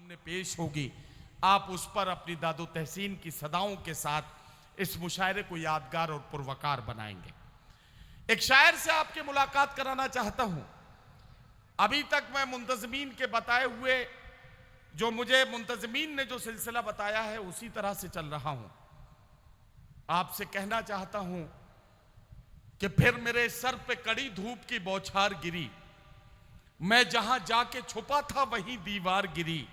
सामने पेश होगी, आप उस पर अपनी दादो तहसीन की सदाओं के साथ इस मुशायरे को यादगार और पुरवकार बनाएंगे। एक शायर से आपकी मुलाकात कराना चाहता हूं। अभी तक मैं मुंतजमीन के बताए हुए, जो मुझे मुंतजमीन ने जो सिलसिला बताया है, उसी तरह से चल रहा हूं। आपसे कहना चाहता हूं कि फिर मेरे सर पे कड़ी धूप की बौछार गिरी, मैं जहां जाके छुपा था वहीं दीवार गिरी,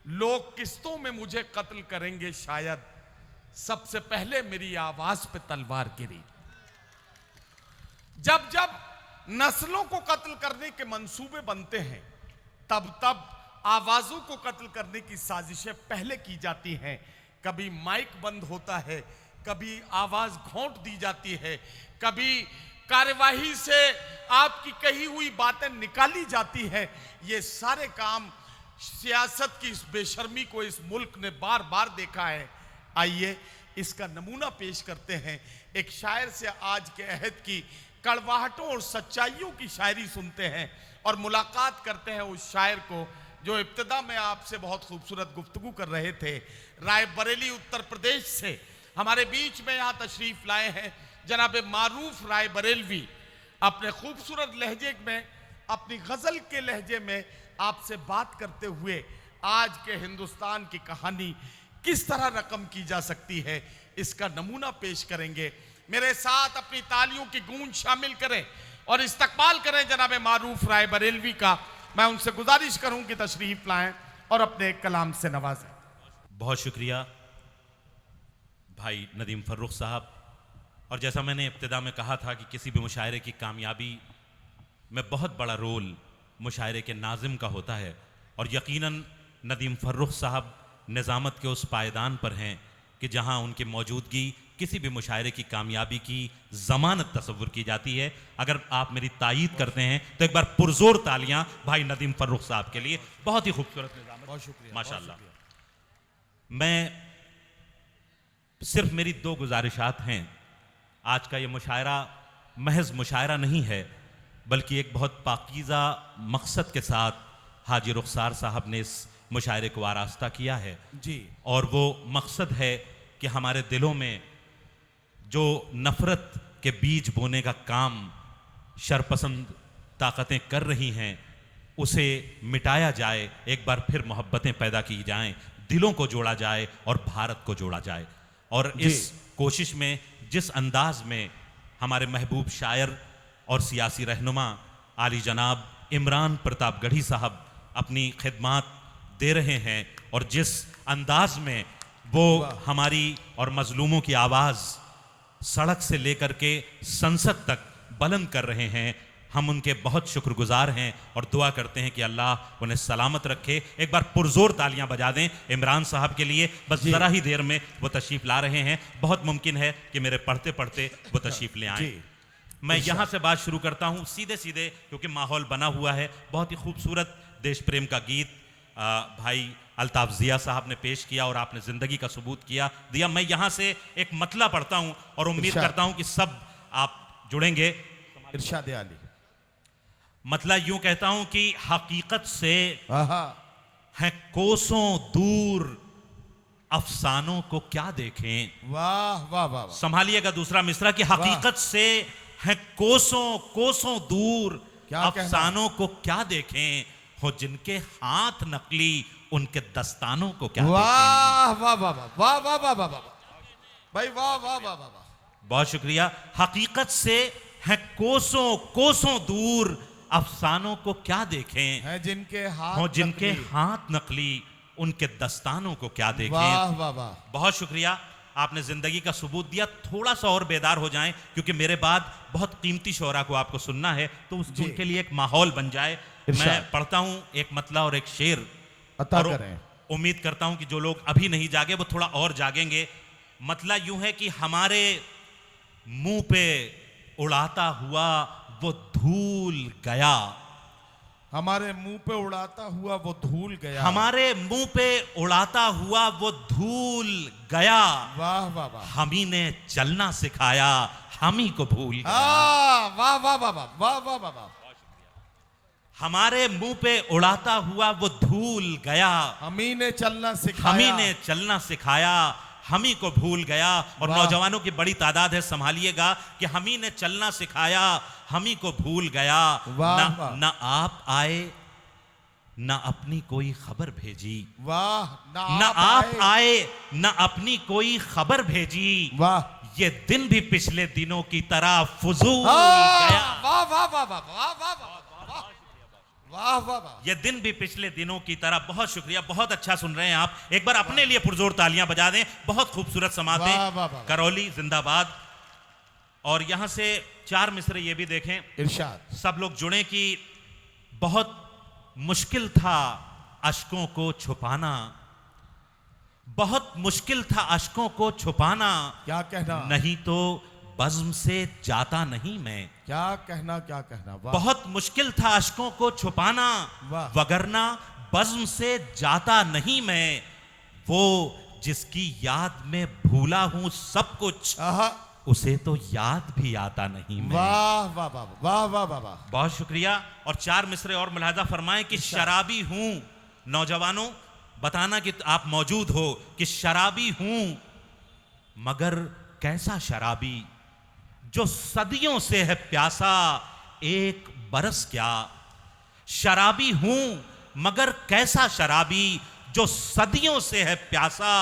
लोग किस्तों में मुझे कत्ल करेंगे शायद, सबसे पहले मेरी आवाज पे तलवार गिरी। जब जब नस्लों को कत्ल करने के मंसूबे बनते हैं, तब तब आवाजों को कत्ल करने की साजिशें पहले की जाती हैं। कभी माइक बंद होता है, कभी आवाज घोंट दी जाती है, कभी कार्यवाही से आपकी कही हुई बातें निकाली जाती हैं। ये सारे काम सियासत की इस बेशर्मी को इस मुल्क ने बार बार देखा है। आइए इसका नमूना पेश करते हैं। एक शायर से आज के अहद की कड़वाहटों और सच्चाइयों की शायरी सुनते हैं और मुलाकात करते हैं उस शायर को जो इब्तिदा में आपसे बहुत खूबसूरत गुफ्तगू कर रहे थे। रायबरेली उत्तर प्रदेश से हमारे बीच में यहाँ तशरीफ लाए हैं जनाब मारूफ रायबरेलवी। अपने खूबसूरत लहजे में, अपनी गजल के लहजे में आपसे बात करते हुए आज के हिंदुस्तान की कहानी किस तरह रकम की जा सकती है, इसका नमूना पेश करेंगे। मेरे साथ अपनी तालियों की गूंज शामिल करें और इस्तकबाल करें जनाब मारूफ रायबरेलवी का। मैं उनसे गुजारिश करूं कि तशरीफ लाएं और अपने कलाम से नवाजें। बहुत शुक्रिया भाई नदीम फर्रुख साहब। और जैसा मैंने इब्तिदा में कहा था कि किसी भी मुशायरे की कामयाबी में बहुत बड़ा रोल मुशायरे के नाज़िम का होता है, और यकीनन नदीम फर्रुख साहब निज़ामत के उस पायदान पर हैं कि जहां उनकी मौजूदगी किसी भी मुशायरे की कामयाबी की ज़मानत तस्वुर की जाती है। अगर आप मेरी तायीद करते हैं तो एक बार पुरजोर तालियां भाई नदीम फर्रुख साहब के लिए। बहुत ही खूबसूरत निज़ामत, बहुत शुक्रिया माशाअल्लाह। मैं सिर्फ मेरी दो गुजारिशात हैं। आज का ये मुशायरा महज मुशायरा नहीं है, बल्कि एक बहुत पाकीज़ा मकसद के साथ हाजी रुखसार साहब ने इस मुशायरे को आरास्ता किया है जी। और वो मकसद है कि हमारे दिलों में जो नफरत के बीज बोने का काम शरपसंद ताकतें कर रही हैं, उसे मिटाया जाए। एक बार फिर मोहब्बतें पैदा की जाएं, दिलों को जोड़ा जाए और भारत को जोड़ा जाए। और इस कोशिश में जिस अंदाज में हमारे महबूब शायर और सियासी रहनुमा आली जनाब इमरान प्रतापगढ़ी साहब अपनी खिदमात दे रहे हैं और जिस अंदाज में वो हमारी और मजलूमों की आवाज़ सड़क से लेकर के संसद तक बुलंद कर रहे हैं, हम उनके बहुत शुक्रगुजार हैं और दुआ करते हैं कि अल्लाह उन्हें सलामत रखे। एक बार पुरजोर तालियां बजा दें इमरान साहब के लिए। बस ज़रा ही देर में वो तशरीफ़ ला रहे हैं। बहुत मुमकिन है कि मेरे पढ़ते पढ़ते वो तशरीफ़ ले आएँ। मैं यहाँ से बात शुरू करता हूँ सीधे सीधे, क्योंकि माहौल बना हुआ है। बहुत ही खूबसूरत देश प्रेम का गीत भाई अल्ताफ ज़िया साहब ने पेश किया और आपने ज़िंदगी का सबूत दिया। मैं यहाँ से एक मतला पढ़ता हूँ और उम्मीद करता हूँ कि सब आप जुड़ेंगे। इरशाद आली। मतला यूं कहता हूँ कि हकीकत से हैं कोसों दूर, अफसानों को क्या देखें। वाह वाह वाह। संभालिएगा दूसरा मिसरा कि हकीकत से हैं कोसों कोसों दूर, अफसानों को क्या देखें, हो जिनके हाथ नकली उनके दस्तानों को क्या देखें। वाह वाह वाह वाह वाह वाह वाह भाई, वाह वाह वाह वाह। बहुत शुक्रिया। हकीकत से हैं कोसों कोसों दूर, अफसानों को क्या देखें, है जिनके हाथ नकली उनके दस्तानों को क्या देखें। वाह वाह वाह। बहुत शुक्रिया, आपने जिंदगी का सबूत दिया। थोड़ा सा और बेदार हो जाएं, क्योंकि मेरे बाद बहुत कीमती शोरा को आपको सुनना है, तो उनके लिए एक माहौल बन जाए। मैं पढ़ता हूं एक मतला और एक शेर, अता करें। उम्मीद करता हूं कि जो लोग अभी नहीं जागे वो थोड़ा और जागेंगे। मतला यूं है कि हमारे मुंह पे उड़ाता हुआ वो धूल गया, हमारे मुंह पे उड़ाता हुआ वो धूल गया, हमारे मुंह पे उड़ाता हुआ वो धूल गया। वाह वाह वाह। हम ही ने चलना सिखाया, हम ही को भूल गया। वाह वाह वाह वाह वाह वाह वाह। हमारे मुंह पे उड़ाता हुआ वो धूल गया, हम ही ने चलना सिखाया, हम ही ने चलना सिखाया, हम ही को भूल गया। और वाह। नौजवानों की बड़ी तादाद है, संभालिएगा कि हम ही ने चलना सिखाया, हम ही को भूल गया। वाह, ना, वाह। ना आप आए ना अपनी कोई खबर भेजी, वाह, ना आप आए ना अपनी कोई खबर भेजी, वाह, ये दिन भी पिछले दिनों की तरह फुजूल हाँ, गया। वाह वाह वाह वाह वाह वाह वाह वाह वाह वाह। ये दिन भी पिछले दिनों की तरह। बहुत शुक्रिया, बहुत अच्छा सुन रहे हैं आप। एक बार अपने लिए पुरजोर तालियां बजा दें। बहुत खूबसूरत समाते, वाह, वाह, वाह। करौली जिंदाबाद। और यहां से 4 मिसरे ये भी देखें, इरशाद। सब लोग जुड़े कि बहुत मुश्किल था अश्कों को छुपाना, बहुत मुश्किल था अश्कों को छुपाना, क्या कहना, नहीं तो बज़्म से जाता नहीं मैं। क्या कहना, क्या कहना, वाह। बहुत मुश्किल था अश्कों को छुपाना, वाह। वगरना बज़्म से जाता नहीं मैं। वो जिसकी याद में भूला हूं सब कुछ, आहा, उसे तो याद भी आता नहीं मैं। वाह वाह वाह वाह वाह वाह वाह। बहुत शुक्रिया। और 4 मिसरे और मुलाहजा फरमाएं कि शराबी हूं, नौजवानों बताना कि आप मौजूद हो, कि शराबी हूं मगर कैसा शराबी, जो सदियों से है प्यासा एक बरस क्या। शराबी हूं मगर कैसा शराबी, जो सदियों से है प्यासा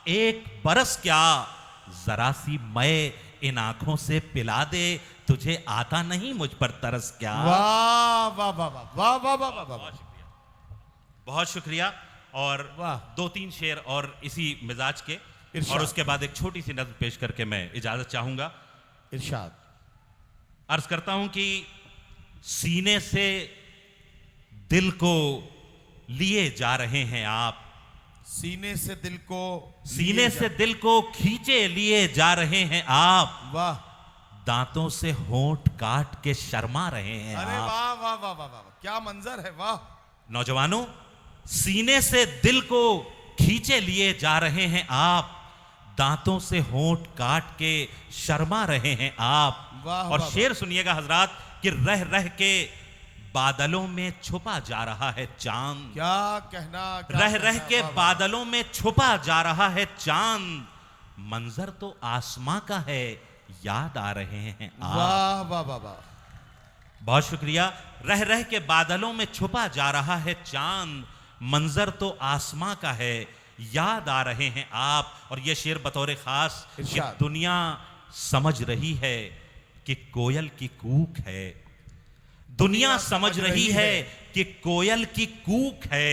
एक बरस क्या। जरा सी मैं इन आंखों से पिला दे, तुझे आता नहीं मुझ पर तरस क्या। वाह वाह वाह वाह वाह वाह वाह वाह। बहुत शुक्रिया। और वाह। 2-3 शेर और इसी मिजाज के, इरशाद। और उसके बाद एक छोटी सी नज़्म पेश करके मैं इजाजत चाहूंगा। इरशाद। अर्ज करता हूं कि सीने से दिल को लिए जा रहे हैं आप, सीने से दिल को, सीने से दिल को खींचे लिए जा रहे हैं आप, वाह। दांतों से होंठ काट के शर्मा रहे हैं अरे आप। वाह वाह वाह वाह वाह, क्या मंजर है, वाह। नौजवानों, सीने से दिल को खींचे लिए जा रहे हैं आप, दांतों से होंठ काट के शर्मा रहे हैं आप। वाह, और वाह, शेर सुनिएगा हजरात कि रह रह के बादलों में छुपा जा रहा है चांद, क्या कहना, क्या रह कहना, रह के वाह, वाह। बादलों में छुपा जा रहा है चांद, मंजर तो आसमां का है याद आ रहे हैं आप। वाह वाह वाह वाह। बहुत शुक्रिया। रह रह के बादलों में छुपा जा रहा है चांद, मंजर तो आसमां का है याद आ रहे हैं आप। और यह शेर बतौर खास कि इरशाद। दुनिया समझ रही है कि कोयल की कूक है, दुनिया समझ रही है कि कोयल की कूक है,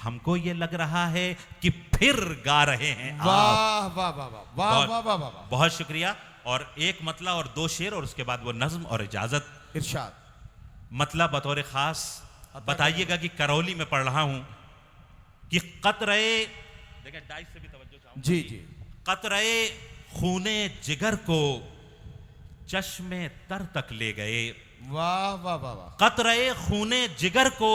हमको ये लग रहा है कि फिर गा रहे हैं आप। वाह वाह वाह वाह वाह बहुत- वाह वाह वाह वाह। बहुत शुक्रिया। और एक मतला और 2 शेर और उसके बाद वो नज्म और इजाजत। इरशाद। मतला बतौर खास बताइएगा कि करौली में पढ़ रहा हूं कि कतरे, देखिए डाइस से भी तवज्जो चाहूंगा, जी जी। कतरे खूने जिगर को चश्मे तर तक ले गए, वाह वाह वाह वाह। कतरे खूने जिगर को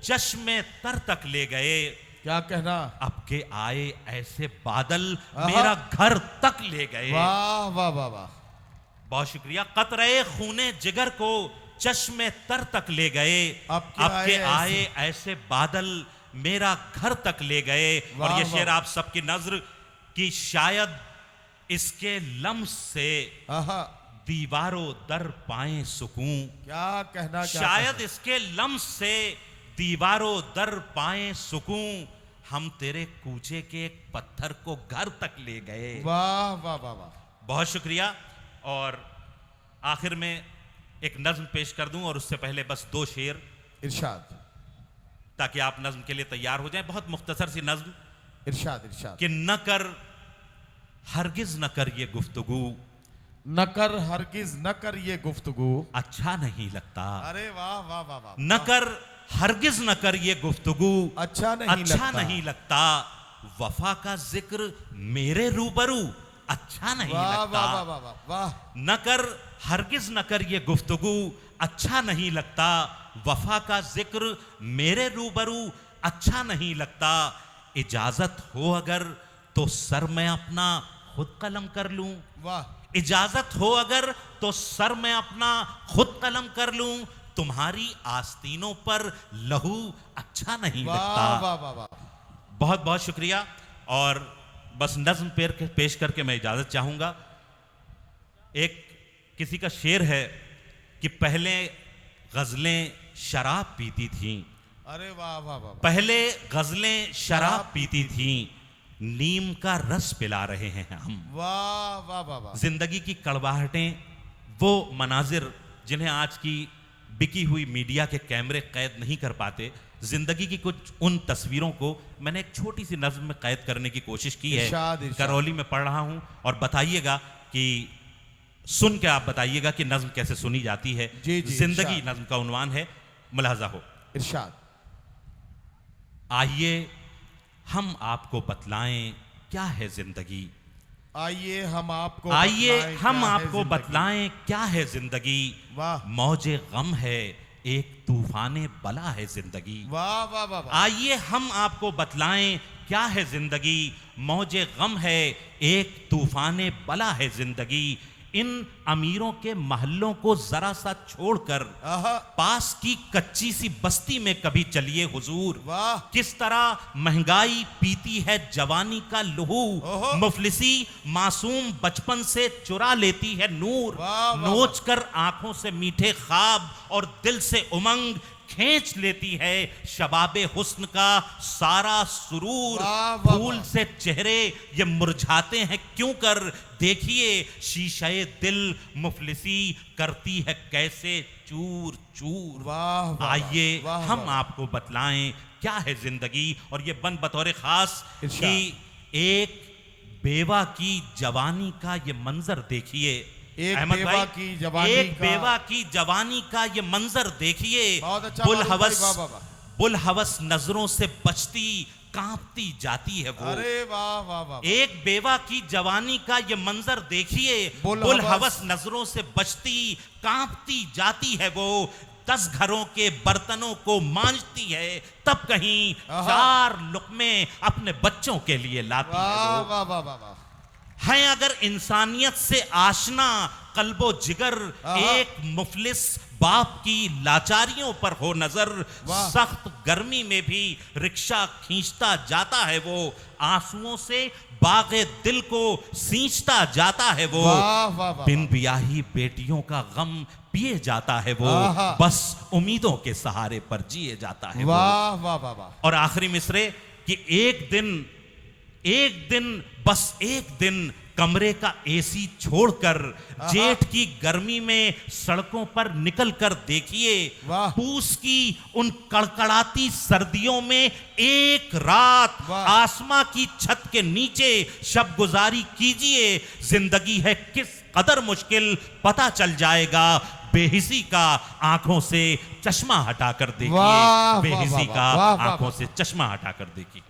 चश्मे तर तक ले गए, क्या कहना, अब के आए ऐसे बादल आहा। मेरा घर तक ले गए। वाह वाह वाह वाह। बहुत शुक्रिया। कतरे खूने जिगर को चश्मे तर तक ले गए, अब के अब के आए आए ऐसे बादल मेरा घर तक ले गए। और वाह, ये वाह, शेर वाह। आप सबकी नजर कि शायद इसके लम्स से आहा, दीवारों दर पाए सुकून, क्या कहना, क्या शायद कहना। इसके लम्स से दीवारों दर पाए सुकून, हम तेरे कूचे के एक पत्थर को घर तक ले गए। वाह वाह वाह वाह। बहुत शुक्रिया। और आखिर में एक नज्म पेश कर दूं, और उससे पहले बस 2 शेर, इरशाद। ताकि आप नज्म के लिए तैयार हो जाएं। बहुत मुख्तसर सी नज्म इरशाद। इरशाद। कि न कर हरगिज न कर ये गुफ्तगू, न कर हरगिज न कर ये गुफ्तगू। अच्छा नहीं लगता। अरे वाह वाह वाह वाह। न कर हरगिज न कर ये गुफ्तगू, अच्छा नहीं अच्छा लगता। नहीं लगता। वफा का जिक्र मेरे रूबरू अच्छा नहीं वाह लगता। वाह वाह वाह वाह वाह। न कर हरगिज न कर ये गुफ्तगू, अच्छा नहीं लगता। वफा का जिक्र मेरे रूबरू अच्छा नहीं लगता। इजाजत हो अगर तो सर मैं अपना खुद कलम कर लूं, वाह। इजाजत हो अगर तो सर मैं अपना खुद कलम कर लूं, तुम्हारी आस्तीनों पर लहू अच्छा नहीं वाह लगता। वाह वाह वाह। बहुत बहुत शुक्रिया। और बस नज्म पेश करके मैं इजाजत चाहूंगा। एक किसी का शेर है कि पहले गजलें शराब पीती थीं, अरे वाह वाह वाह। पहले गजलें शराब पीती थीं, नीम का रस पिला रहे हैं हम। वाह वाह वाह वाह। जिंदगी की कड़वाहटें, वो मनाजिर जिन्हें आज की बिकी हुई मीडिया के कैमरे कैद नहीं कर पाते, जिंदगी की कुछ उन तस्वीरों को मैंने एक छोटी सी नज्म में कैद करने की कोशिश की है। इरशाद, इरशाद। करौली में पढ़ रहा हूं और बताइएगा कि सुन के आप बताइएगा कि नज्म कैसे सुनी जाती है। जी, जी, जिंदगी इरशाद। नज्म का उन्वान है, मुलाहजा हो। इरशाद। आइए हम आपको बतलाएं क्या है जिंदगी, आइए हम आपको आइए बतलाएं हम क्या है आपको जिंदगी। बतलाएं क्या है जिंदगी। वाह मौजे गम है, एक तूफाने बला है जिंदगी। वाह वाह वाह वाह। आइए हम आपको बतलाएं क्या है जिंदगी, मौजे गम है, एक तूफाने बला है जिंदगी। इन अमीरों के महल्लों को जरा सा छोड़कर आहा, पास की कच्ची सी बस्ती में कभी चलिए हुजूर। वाह। किस तरह महंगाई पीती है जवानी का लहू, ओहो। मुफलिसी मासूम बचपन से चुरा लेती है नूर। वाह, वाह, नोच कर आंखों से मीठे ख्वाब और दिल से उमंग खींच लेती है शबाबे हुस्न का सारा सुरूर। वाह, वाह, फूल वाह। से चेहरे ये मुरझाते हैं क्यों कर, देखिए शीशे दिल मुफलिसी करती है कैसे चूर चूर। वाह वाह। आइए वाह, हम वाह। आपको बतलाएं क्या है जिंदगी। और ये बन बतौर खास इरशाद। कि एक बेवा की जवानी का ये मंजर देखिए। एक अहमद बेवा भाई, की जवानी एक का- बेवा की जवानी का ये मंजर देखिए। बहुत अच्छा बुल मारूफ भाई, हवस, वाह, वाह, वाह। बुल हवस नजरों से बचती कांपती जाती है वो। अरे वाह वाह वाह। एक बेवा की जवानी का ये मंजर देखिए, बुल बुल हवस हवस नजरों से बचती कांपती जाती है वो। 10 घरों के बर्तनों को मांजती है, तब कहीं आहा। 4 लुक़मे अपने बच्चों के लिए लाती है वाह वो। वाह वाह वाह वाह। है अगर इंसानियत से आशना कल्बो जिगर, आहा। एक मुफलिस बाप की लाचारियों पर हो नजर। वाह। सख्त गर्मी में भी रिक्शा खींचता जाता है वो, आंसुओं से बागे दिल को सींचता जाता है वो। वाह वाह वाह। बिन ब्याही बेटियों का गम पिए जाता है वो, आहा। बस उम्मीदों के सहारे पर जिए जाता है वो। वाह वाह वाह वाह। और आखिरी मिसरे कि एक दिन बस एक दिन कमरे का एसी छोड़कर जेठ की गर्मी में सड़कों पर निकलकर देखिए। वाह। पूस की उन कड़कड़ाती सर्दियों में एक रात वाह। आसमां की छत के नीचे शब गुजारी कीजिए। जिंदगी है किस कदर मुश्किल पता चल जाएगा, बेहिसी का आंखों से चश्मा हटाकर देखिए। वाह, वाह, बेहिसी वाह, का वाह, वाह, आंखों वाह। से चश्मा हटाकर देखिए।